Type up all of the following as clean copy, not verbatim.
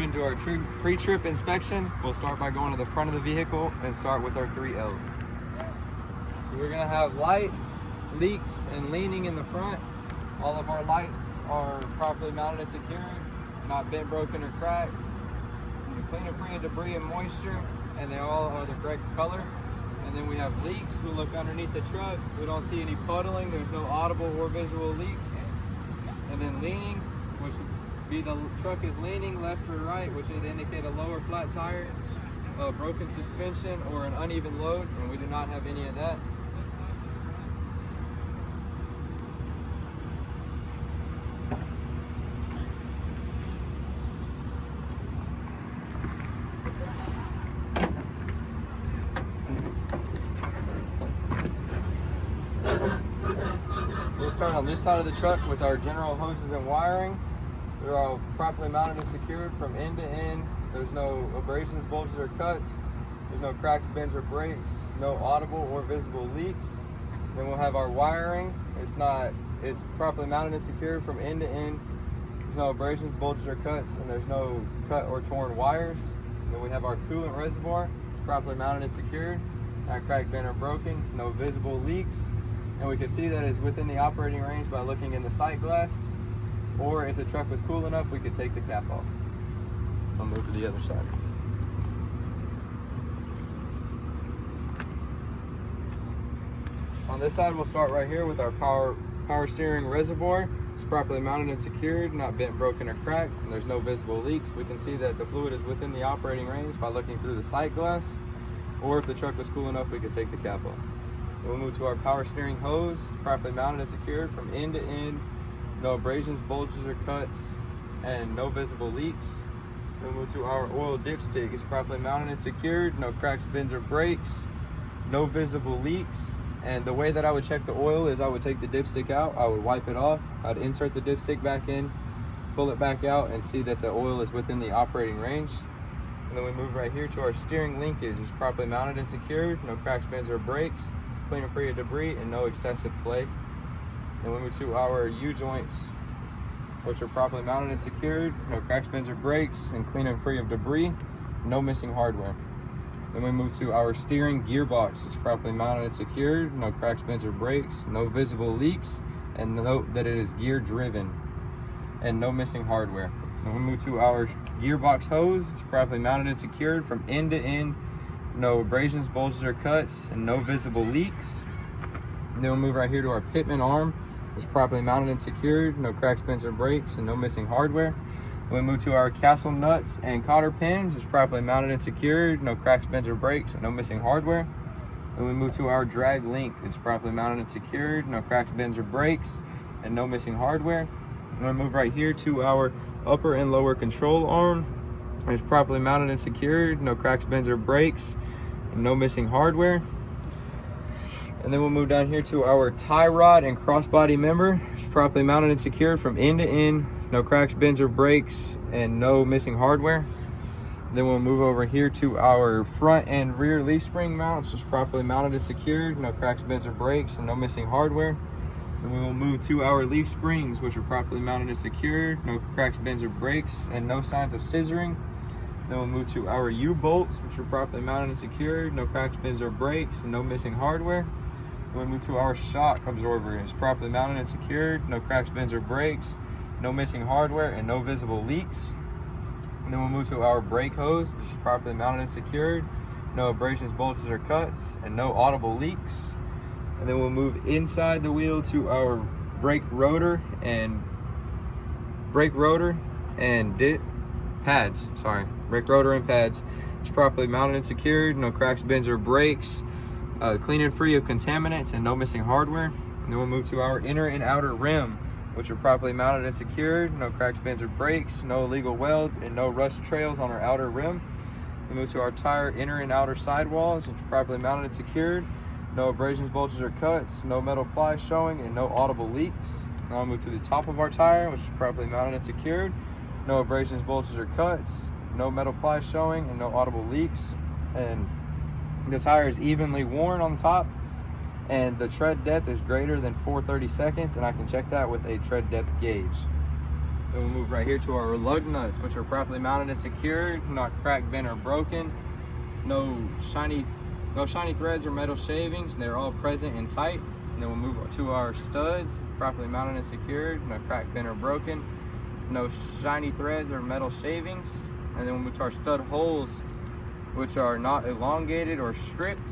into our pre-trip inspection. We'll start by going to the front of the vehicle and start with our 3 L's. So we're gonna have lights, leaks, and leaning in the front. All of our lights are properly mounted and secured, not bent, broken, or cracked. Clean and free of debris and moisture, and they all are the correct color. And then we have leaks. We look underneath the truck. We don't see any puddling. There's no audible or visual leaks. And then leaning, which would be the truck is leaning left or right, which would indicate a lower flat tire, a broken suspension, or an uneven load, and we do not have any of that. We'll start on this side of the truck with our general hoses and wiring. They're all properly mounted and secured from end to end. There's no abrasions, bulges, or cuts. There's no cracked bends or breaks. No audible or visible leaks. Then we'll have our wiring. It's properly mounted and secured from end to end. There's no abrasions, bulges, or cuts, and there's no cut or torn wires. Then we have our coolant reservoir. It's properly mounted and secured. Not cracked, bent, or broken. No visible leaks. And we can see that it's within the operating range by looking in the sight glass, or if the truck was cool enough, we could take the cap off. I'll move to the other side. On this side, we'll start right here with our power steering reservoir. It's properly mounted and secured, not bent, broken, or cracked, and there's no visible leaks. We can see that the fluid is within the operating range by looking through the sight glass, or if the truck was cool enough, we could take the cap off. We'll move to our power steering hose, properly mounted and secured from end to end. No abrasions, bulges, or cuts, and no visible leaks. We'll move to our oil dipstick. It's properly mounted and secured. No cracks, bends, or breaks. No visible leaks. And the way that I would check the oil is I would take the dipstick out, I would wipe it off, I'd insert the dipstick back in, pull it back out, and see that the oil is within the operating range. And then we move right here to our steering linkage. It's properly mounted and secured. No cracks, bends, or breaks. Clean and free of debris, and no excessive play. And we move to our U-joints, which are properly mounted and secured. No cracks, bends, or breaks, and clean and free of debris. No missing hardware. Then we move to our steering gearbox. It's properly mounted and secured. No cracks, bends, or breaks. No visible leaks, and note that it is gear driven, and no missing hardware. Then we move to our gearbox hose. It's properly mounted and secured from end to end. No abrasions, bulges, or cuts, and no visible leaks. And then we'll move right here to our pitman arm. It's properly mounted and secured. No cracks, bends, or breaks, and no missing hardware. Then we move to our castle nuts and cotter pins. It's properly mounted and secured. No cracks, bends, or breaks, and no missing hardware. Then we move to our drag link. It's properly mounted and secured. No cracks, bends, or breaks, and no missing hardware. And we move right here to our upper and lower control arm. It's properly mounted and secured. No cracks, bends, or breaks, and no missing hardware. And then we'll move down here to our tie rod and crossbody member. It's properly mounted and secured from end to end. No cracks, bends, or breaks, and no missing hardware. Then we'll move over here to our front and rear leaf spring mounts. It's properly mounted and secured. No cracks, bends, or breaks, and no missing hardware. Then we will move to our leaf springs, which are properly mounted and secured. No cracks, bends, or breaks, and no signs of scissoring. Then we'll move to our U-bolts, which are properly mounted and secured. No cracks, bends, or breaks, and no missing hardware. Then we'll move to our shock absorber. It's properly mounted and secured. No cracks, bends, or breaks, no missing hardware, and no visible leaks. And then we'll move to our brake hose, which is properly mounted and secured. No abrasions, bulges, or cuts, and no audible leaks. And then we'll move inside the wheel to our brake rotor and pads. Brake rotor and pads. It's properly mounted and secured. No cracks, bends, or breaks. Clean and free of contaminants, and no missing hardware. And then we'll move to our inner and outer rim, which are properly mounted and secured. No cracks, bends, or breaks. No illegal welds, and no rust trails on our outer rim. We move to our tire inner and outer sidewalls, which are properly mounted and secured. No abrasions, bulges, or cuts. No metal ply showing, and no audible leaks. Now I'll move to the top of our tire, which is properly mounted and secured. No abrasions, bulges, or cuts. No metal ply showing, and no audible leaks. And the tire is evenly worn on the top, and the tread depth is greater than 4/32, and I can check that with a tread depth gauge. Then we'll move right here to our lug nuts, which are properly mounted and secured, not cracked, bent, or broken. No shiny threads or metal shavings. They're all present and tight. And then we'll move to our studs, properly mounted and secured, no cracked, bent, or broken. No shiny threads or metal shavings. And then we'll move to our stud holes, which are not elongated or stripped.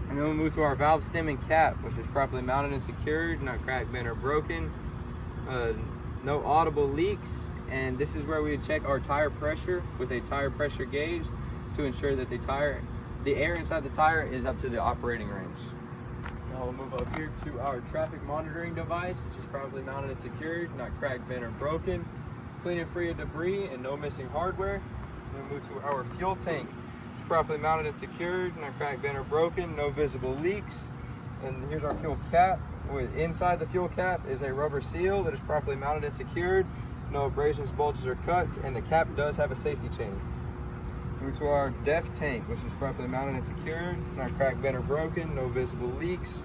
And then we'll move to our valve stem and cap, which is properly mounted and secured, not cracked, bent, or broken. No audible leaks. And this is where we check our tire pressure with a tire pressure gauge to ensure that the air inside the tire is up to the operating range. Now we'll move up here to our traffic monitoring device, which is properly mounted and secured, not cracked, bent, or broken. Clean and free of debris and no missing hardware. Then we'll move to our fuel tank. It's properly mounted and secured, not cracked, bent, or broken, no visible leaks. And here's our fuel cap. Inside the fuel cap is a rubber seal that is properly mounted and secured, no abrasions, bulges, or cuts, and the cap does have a safety chain. Move to our def tank, which is properly mounted and secured, not cracked, bent, or broken, no visible leaks.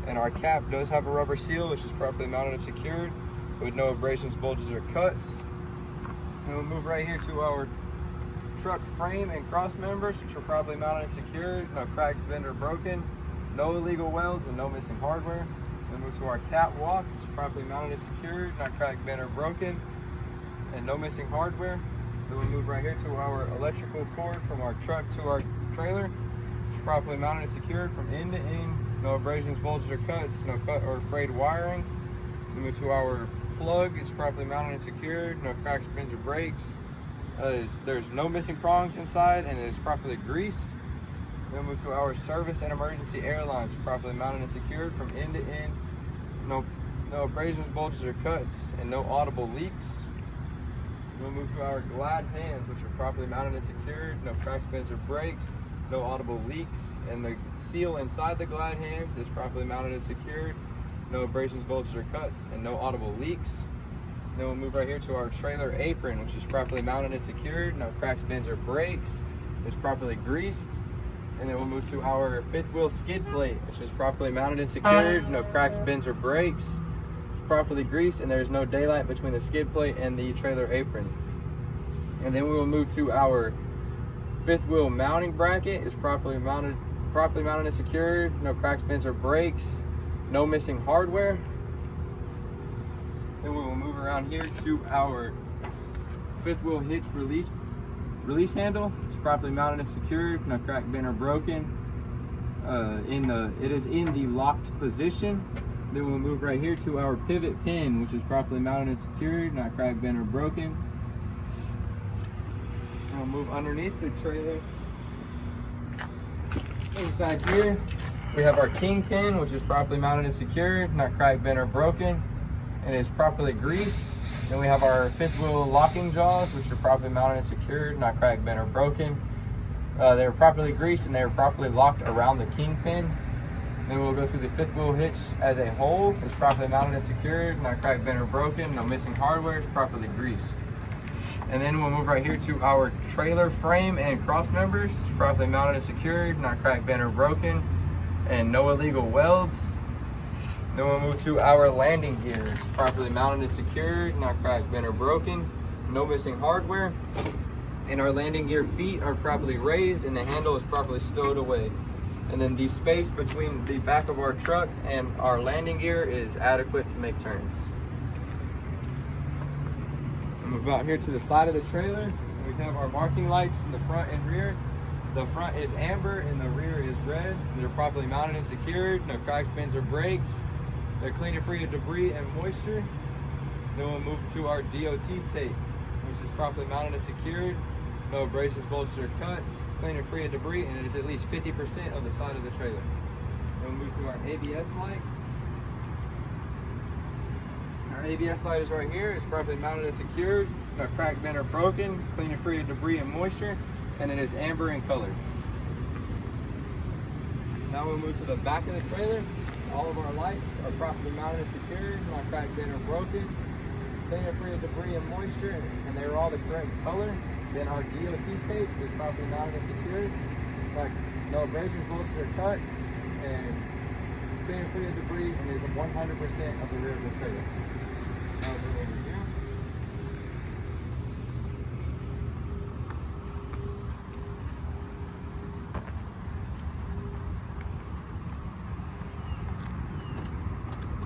And our cap does have a rubber seal, which is properly mounted and secured, with no abrasions, bulges, or cuts. And we'll move right here to our truck frame and cross members, which are properly mounted and secured, no cracked, bent, or broken, no illegal welds, and no missing hardware. Then move to our catwalk, which is properly mounted and secured, not cracked, bent, or broken, and no missing hardware. Then we'll move right here to our electrical cord from our truck to our trailer. It's properly mounted and secured from end to end. No abrasions, bulges, or cuts, no cut or frayed wiring. Then move to our plug. It's properly mounted and secured. No cracks, bends, or breaks. There's no missing prongs inside, and it is properly greased. Then move to our service and emergency air lines. Properly mounted and secured from end to end. No abrasions, bulges, or cuts, and no audible leaks. We'll move to our glide hands, which are properly mounted and secured, no cracks, bends, or breaks, no audible leaks, and the seal inside the glide hands is properly mounted and secured, no abrasions, bulges, or cuts, and no audible leaks. Then we'll move right here to our trailer apron, which is properly mounted and secured, no cracks, bends, or breaks, is properly greased. And then we'll move to our fifth wheel skid plate, which is properly mounted and secured, no cracks, bends, or breaks, properly greased, and there's no daylight between the skid plate and the trailer apron. And then we will move to our fifth wheel mounting bracket. Is properly mounted and secured, no cracks, bends, or breaks, no missing hardware. Then we will move around here to our fifth wheel hitch release handle. It's properly mounted and secured, no crack, bent, or broken. It is in the locked position. Then we'll move right here to our pivot pin, which is properly mounted and secured, not cracked, bent, or broken. And we'll move underneath the trailer. Inside here, we have our kingpin, which is properly mounted and secured, not cracked, bent, or broken, and is properly greased. Then we have our fifth wheel locking jaws, which are properly mounted and secured, not cracked, bent, or broken. They're properly greased and they're properly locked around the kingpin. Then we'll go through the fifth wheel hitch as a whole. It's properly mounted and secured, not cracked, bent, or broken, no missing hardware, it's properly greased. And then we'll move right here to our trailer frame and cross members. It's properly mounted and secured, not cracked, bent, or broken, and no illegal welds. Then we'll move to our landing gear. It's properly mounted and secured, not cracked, bent, or broken, no missing hardware. And our landing gear feet are properly raised and the handle is properly stowed away. And then the space between the back of our truck and our landing gear is adequate to make turns. And move out here to the side of the trailer. We have our marking lights in the front and rear. The front is amber and the rear is red. They're properly mounted and secured, no cracks, bends, or breaks. They're clean and free of debris and moisture. Then we'll move to our DOT tape, which is properly mounted and secured. No abrasions, bulges, or cuts. It's clean and free of debris, and it is at least 50% of the side of the trailer. Then we'll move to our ABS light. Our ABS light is right here. It's properly mounted and secured. No cracked, bent, or broken. Clean and free of debris and moisture, and it is amber in color. Now we'll move to the back of the trailer. All of our lights are properly mounted and secured. Not cracked, bent, or broken. Clean and free of debris and moisture, and they are all the correct color. Then our DOT tape is properly mounted and secured, like no abrasions, bulges, or cuts, and clean and free of debris, and is 100% of the rear of the trailer. Now we'll go over here.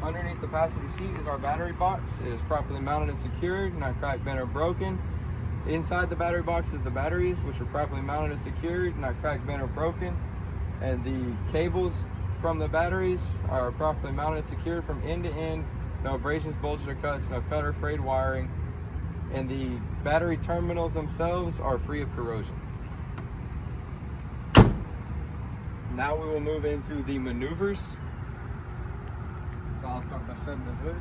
Underneath the passenger seat is our battery box. It is properly mounted and secured, not cracked, bent, or broken. Inside the battery box is the batteries, which are properly mounted and secured, not cracked, bent, or broken. And the cables from the batteries are properly mounted and secured from end to end. No abrasions, bulges, or cuts, no cut or frayed wiring. And the battery terminals themselves are free of corrosion. Now we will move into the maneuvers. So I'll start by shutting the hood.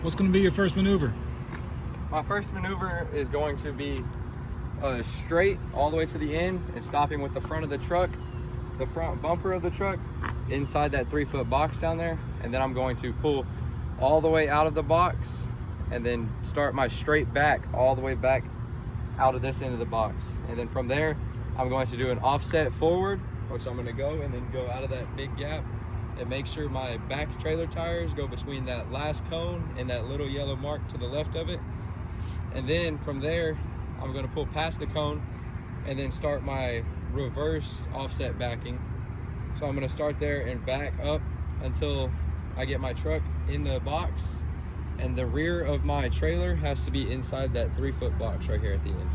What's going to be your first maneuver? My first maneuver is going to be straight all the way to the end and stopping with the front of the truck, the front bumper of the truck, inside that 3-foot box down there. And then I'm going to pull all the way out of the box and then start my straight back all the way back out of this end of the box. And then from there, I'm going to do an offset forward, which I'm going to go and then go out of that big gap and make sure my back trailer tires go between that last cone and that little yellow mark to the left of it. And then from there, I'm going to pull past the cone and then start my reverse offset backing. So I'm going to start there and back up until I get my truck in the box, and the rear of my trailer has to be inside that 3-foot box right here at the end.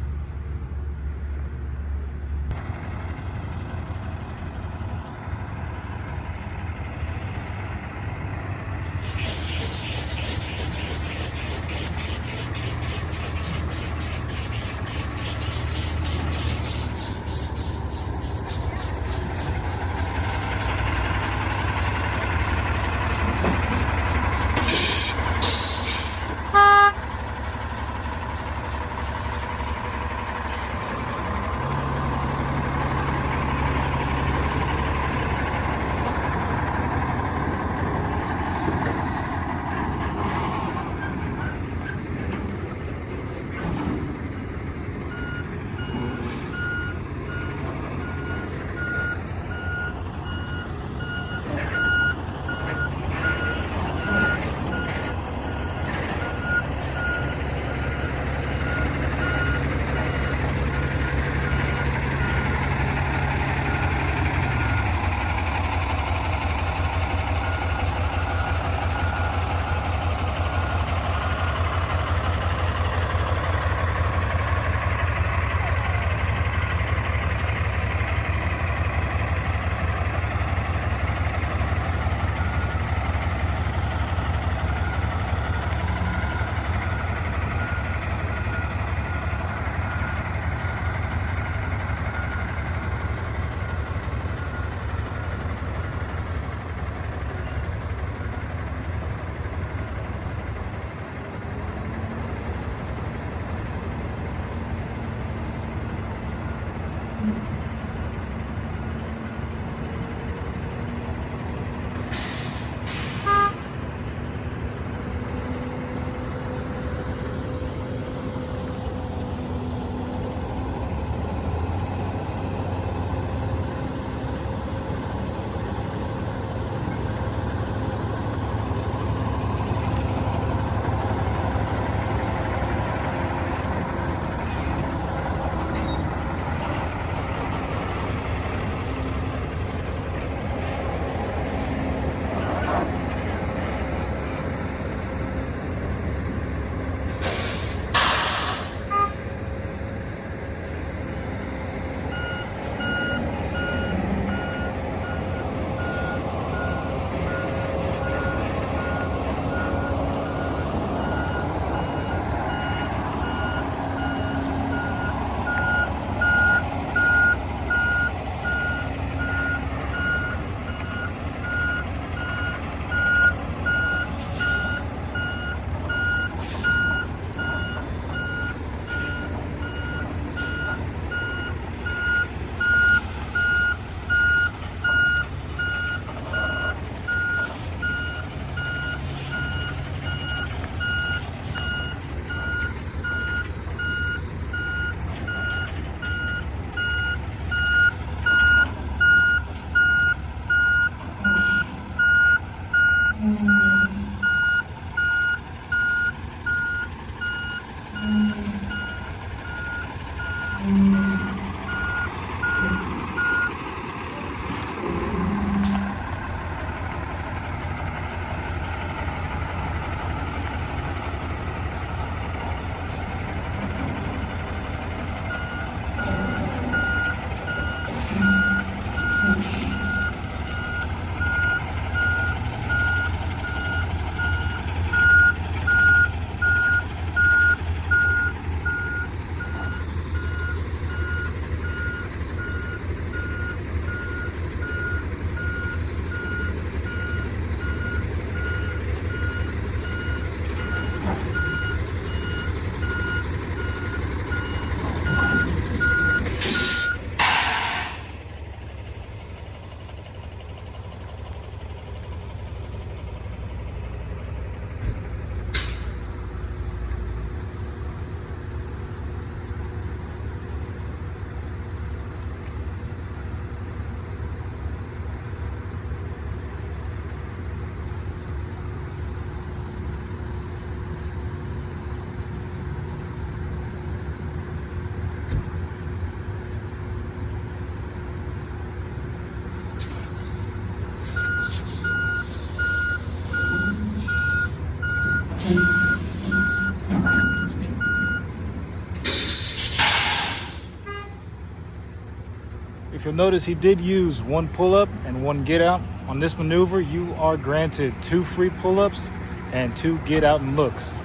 If you'll notice, he did use one pull-up and one get-out. On this maneuver, you are granted 2 free pull-ups and 2 get-out and looks.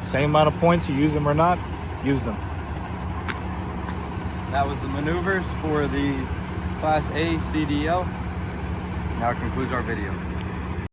Same amount of points, you use them or not, use them. That was the maneuvers for the Class A CDL. Now concludes our video.